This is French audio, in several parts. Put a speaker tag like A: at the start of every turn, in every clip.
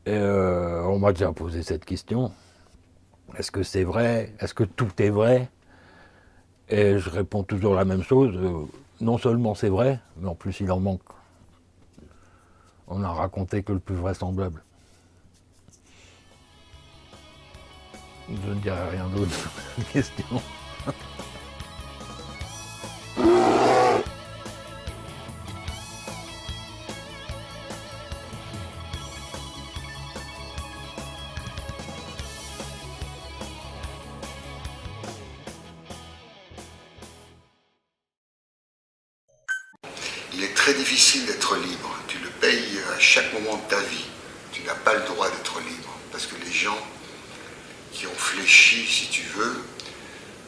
A: Et on m'a déjà posé cette question. Est-ce que c'est vrai? Est-ce que tout est vrai? Et je réponds toujours la même chose. Non seulement c'est vrai, mais en plus il en manque. On n'a raconté que le plus vraisemblable. Je ne dirai rien d'autre sur cette question.
B: Il est très difficile d'être libre. Tu le payes à chaque moment de ta vie. Tu n'as pas le droit d'être libre. Parce que les gens qui ont fléchi, si tu veux,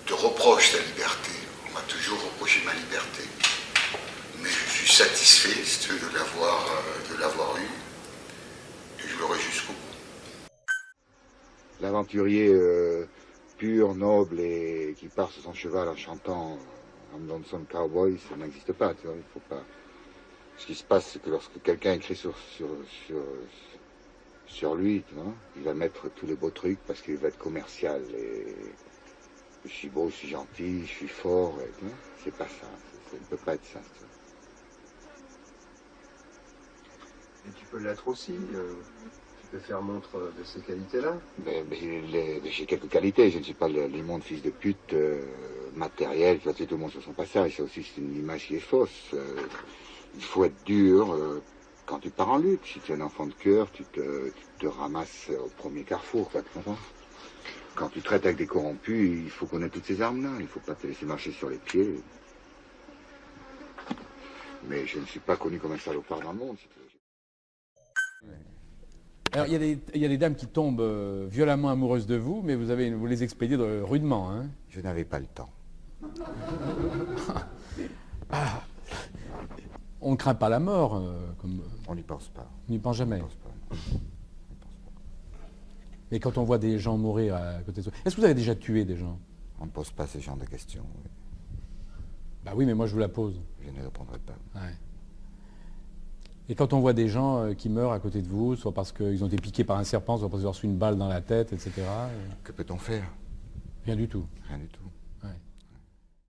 B: te reprochent ta liberté. On m'a toujours reproché ma liberté. Mais je suis satisfait, si tu veux, de l'avoir eu. Et je l'aurai jusqu'au bout.
C: L'aventurier pur, noble et qui part sur son cheval en chantant I'm Lonesome Cowboy, ça n'existe pas, tu vois, il faut pas. Ce qui se passe, c'est que lorsque quelqu'un écrit sur lui, tu vois, il va mettre tous les beaux trucs parce qu'il va être commercial. Et je suis beau, je suis gentil, je suis fort, et, tu vois, c'est pas ça, ça ne peut pas être ça. Tu vois.
D: Et tu peux l'être aussi. Tu peux faire montre de ces qualités-là.
C: J'ai quelques qualités, je ne suis pas l'immonde fils de pute matériel, tu vois, tout le monde sur son passage, ça aussi c'est une image qui est fausse. Il faut être dur quand tu pars en lutte. Si tu es un enfant de cœur, tu te ramasses au premier carrefour, quoi, tu comprends? Quand tu traites avec des corrompus, il faut connaître toutes ces armes-là. Il ne faut pas te laisser marcher sur les pieds. Mais je ne suis pas connu comme un salopard dans le monde. Si tu veux.
E: Alors, il y a des dames qui tombent violemment amoureuses de vous, mais vous les expédiez rudement. Hein.
C: Je n'avais pas le temps.
E: Ah, on ne craint pas la mort.
C: On n'y pense pas.
E: On n'y pense jamais.
C: On n'y pense pas.
E: Mais quand on voit des gens mourir à côté de soi... Est-ce que vous avez déjà tué des gens?
C: On ne pose pas ce genre de questions. Oui.
E: Bah oui, mais moi je vous la pose.
C: Je ne répondrai pas.
E: Ouais. Et quand on voit des gens qui meurent à côté de vous, soit parce qu'ils ont été piqués par un serpent, soit parce qu'ils ont reçu une balle dans la tête, etc.
C: Que peut-on faire?
E: Rien du tout.
C: Rien du tout.